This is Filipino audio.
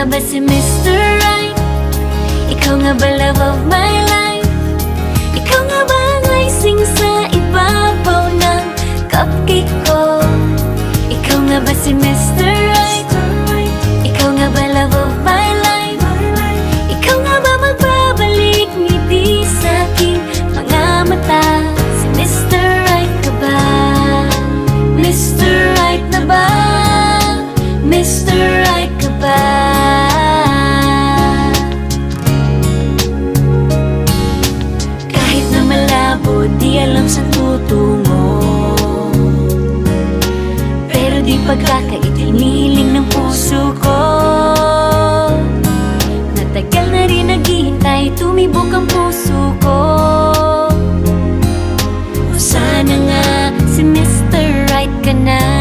nga ba si Mr. Right? Ikaw nga ba love of my life? Ikaw nga ba ang icing sa ibabaw ng cupcake ko? Ikaw nga ba si Mr. Right? Ikaw nga ba love of my life? Ikaw nga ba magbabalik ngiti sa aking mga mata? Si Mr. Right ka ba? Mr. Right na ba? Mr. Right ka ba? Kahit na malabo, di alam saan tutungo, pero di pagkakaitiniling ng puso ko. Natagal na rin naghihintay, tumibok ang puso ko. O sana nga si Mr. Right ka na.